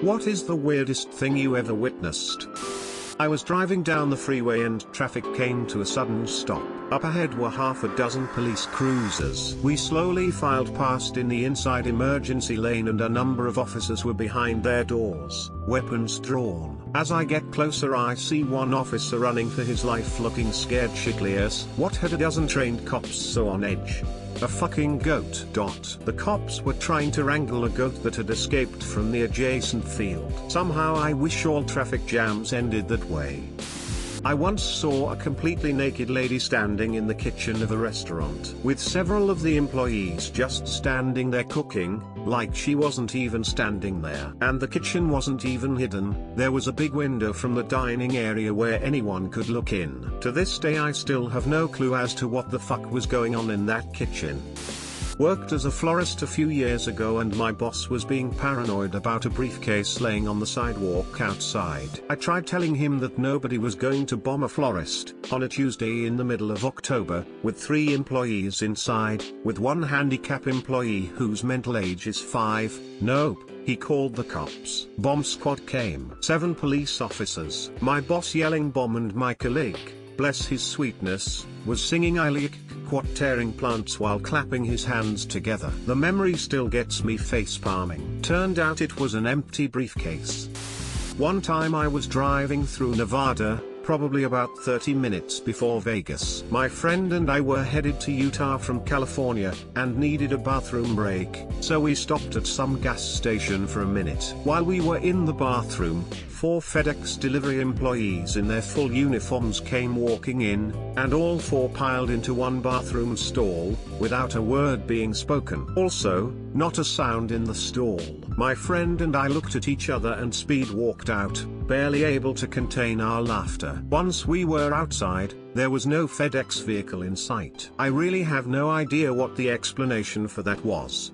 What is the weirdest thing you ever witnessed? I was driving down the freeway and traffic came to a sudden stop. Up ahead were half a dozen police cruisers. We slowly filed past in the inside emergency lane and a number of officers were behind their doors, weapons drawn. As I get closer I see one officer running for his life looking scared shitless. What had a dozen trained cops so on edge? A fucking goat. The cops were trying to wrangle a goat that had escaped from the adjacent field. Somehow I wish all traffic jams ended that way. I once saw a completely naked lady standing in the kitchen of a restaurant, with several of the employees just standing there cooking, like she wasn't even standing there. And the kitchen wasn't even hidden, there was a big window from the dining area where anyone could look in. To this day I still have no clue as to what the fuck was going on in that kitchen. Worked as a florist a few years ago and my boss was being paranoid about a briefcase laying on the sidewalk outside. I tried telling him that nobody was going to bomb a florist on a Tuesday in the middle of October, with 3 employees inside, with one handicap employee whose mental age is 5. Nope. He called the cops. Bomb squad came. 7 police officers. My boss yelling bomb and my colleague, bless his sweetness, was singing I like quat tearing plants while clapping his hands together. The memory still gets me face palming. Turned out it was an empty briefcase. One time I was driving through Nevada, probably about 30 minutes before Vegas. My friend and I were headed to Utah from California, and needed a bathroom break, so we stopped at some gas station for a minute. While we were in the bathroom, 4 FedEx delivery employees in their full uniforms came walking in, and all 4 piled into one bathroom stall, without a word being spoken. Also, not a sound in the stall. My friend and I looked at each other and speed walked out, barely able to contain our laughter. Once we were outside, there was no FedEx vehicle in sight. I really have no idea what the explanation for that was.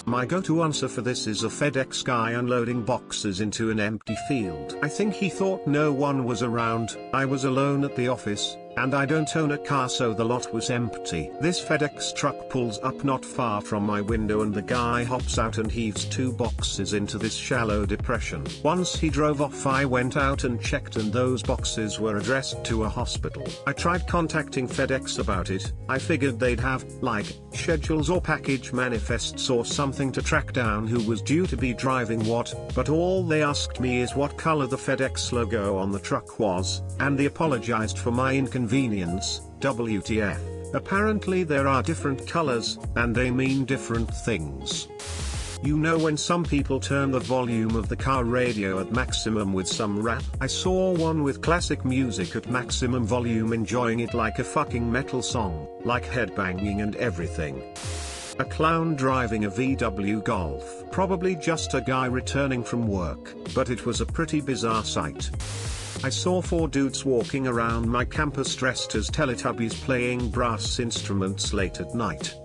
My go-to answer for this is a FedEx guy unloading boxes into an empty field. I think he thought no one was around. I was alone at the office, and I don't own a car, so the lot was empty. This FedEx truck pulls up not far from my window and the guy hops out and heaves 2 boxes into this shallow depression. Once he drove off I went out and checked and those boxes were addressed to a hospital. I tried contacting FedEx about it. I figured they'd have, like, schedules or package manifests or something to track down who was due to be driving what, but all they asked me is what color the FedEx logo on the truck was, and they apologized for my inconvenience. WTF. Apparently there are different colors, and they mean different things. You know when some people turn the volume of the car radio at maximum with some rap? I saw one with classic music at maximum volume enjoying it like a fucking metal song, like headbanging and everything. A clown driving a VW Golf. Probably just a guy returning from work, but it was a pretty bizarre sight. I saw 4 dudes walking around my campus dressed as Teletubbies playing brass instruments late at night.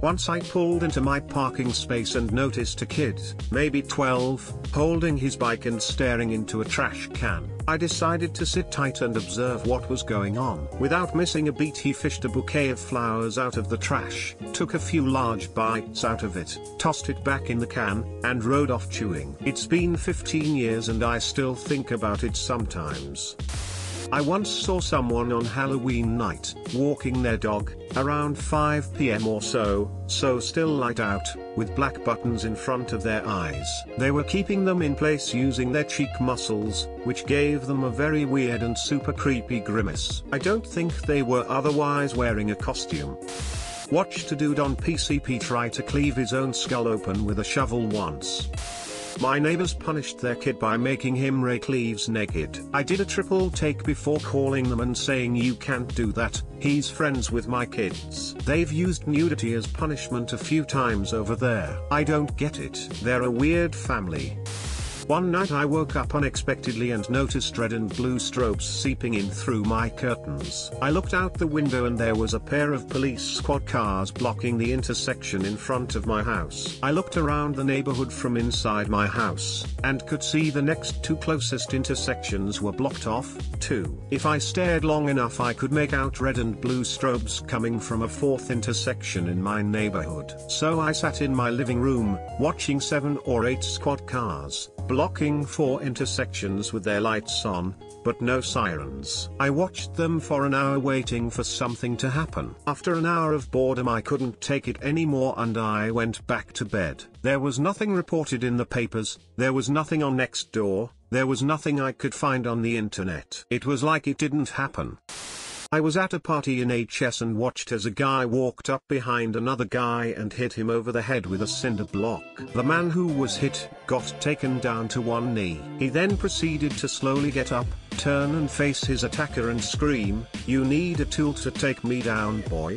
Once I pulled into my parking space and noticed a kid, maybe 12, holding his bike and staring into a trash can. I decided to sit tight and observe what was going on. Without missing a beat he fished a bouquet of flowers out of the trash, took a few large bites out of it, tossed it back in the can, and rode off chewing. It's been 15 years and I still think about it sometimes. I once saw someone on Halloween night, walking their dog, around 5 PM or so still light out, with black buttons in front of their eyes. They were keeping them in place using their cheek muscles, which gave them a very weird and super creepy grimace. I don't think they were otherwise wearing a costume. Watched a dude on PCP try to cleave his own skull open with a shovel once. My neighbors punished their kid by making him rake leaves naked. I did a triple take before calling them and saying you can't do that, he's friends with my kids. They've used nudity as punishment a few times over there. I don't get it. They're a weird family. One night I woke up unexpectedly and noticed red and blue strobes seeping in through my curtains. I looked out the window and there was a pair of police squad cars blocking the intersection in front of my house. I looked around the neighborhood from inside my house, and could see the next 2 closest intersections were blocked off, too. If I stared long enough I could make out red and blue strobes coming from a 4th intersection in my neighborhood. So I sat in my living room, watching 7 or 8 squad cars blocking 4 intersections with their lights on, but no sirens. I watched them for an hour waiting for something to happen. After an hour of boredom I couldn't take it anymore and I went back to bed. There was nothing reported in the papers, there was nothing on Nextdoor, there was nothing I could find on the internet. It was like it didn't happen. I was at a party in HS and watched as a guy walked up behind another guy and hit him over the head with a cinder block. The man who was hit got taken down to one knee. He then proceeded to slowly get up, turn and face his attacker and scream, "You need a tool to take me down, boy?"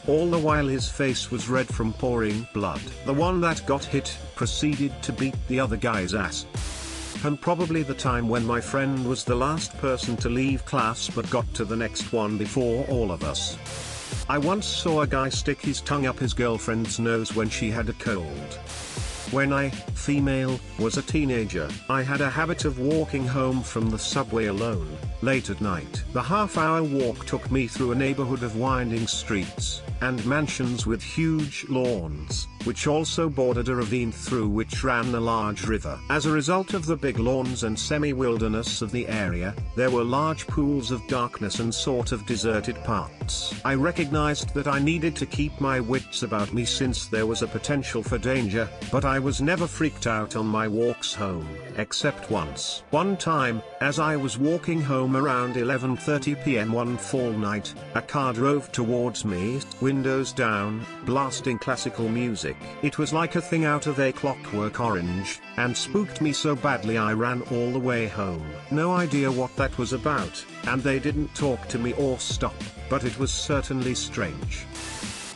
All the while his face was red from pouring blood. The one that got hit proceeded to beat the other guy's ass. And probably the time when my friend was the last person to leave class but got to the next one before all of us. I once saw a guy stick his tongue up his girlfriend's nose when she had a cold. When I, female, was a teenager, I had a habit of walking home from the subway alone, late at night. The half-hour walk took me through a neighborhood of winding streets, and mansions with huge lawns, which also bordered a ravine through which ran a large river. As a result of the big lawns and semi-wilderness of the area, there were large pools of darkness and sort of deserted parts. I recognized that I needed to keep my wits about me since there was a potential for danger, but I was never freaked out on my walks home, except once. One time, as I was walking home around 11:30 p.m. one fall night, a car drove towards me, windows down, blasting classical music. It was like a thing out of A Clockwork Orange, and spooked me so badly I ran all the way home. No idea what that was about, and they didn't talk to me or stop, but it was certainly strange.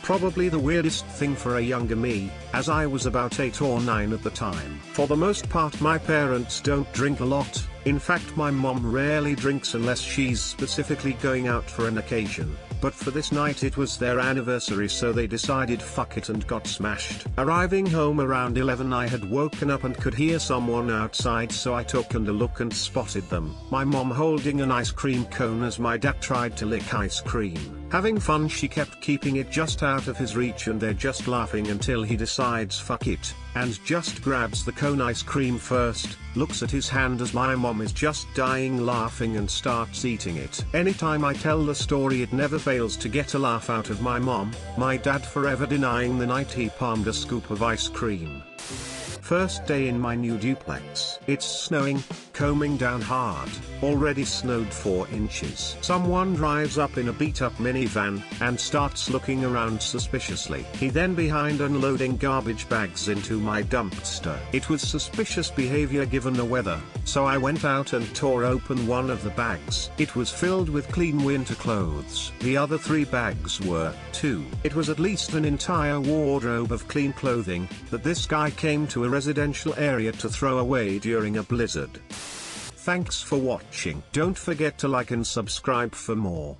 Probably the weirdest thing for a younger me, as I was about 8 or 9 at the time. For the most part my parents don't drink a lot, in fact my mom rarely drinks unless she's specifically going out for an occasion. But for this night it was their anniversary so they decided fuck it and got smashed. Arriving home around 11 I had woken up and could hear someone outside so I took a look and spotted them. My mom holding an ice cream cone as my dad tried to lick ice cream. Having fun she kept keeping it just out of his reach and they're just laughing until he decides fuck it, and just grabs the cone ice cream first, looks at his hand as my mom is just dying laughing and starts eating it. Anytime I tell the story it never fails to get a laugh out of my mom, my dad forever denying the night he palmed a scoop of ice cream. First day in my new duplex. It's snowing, coming down hard, already snowed 4 inches. Someone drives up in a beat-up minivan, and starts looking around suspiciously. He then behind unloading garbage bags into my dumpster. It was suspicious behavior given the weather, so I went out and tore open one of the bags. It was filled with clean winter clothes. The other 3 bags were, too. It was at least an entire wardrobe of clean clothing, that this guy came to a residential area to throw away during a blizzard. Thanks for watching. Don't forget to like and subscribe for more.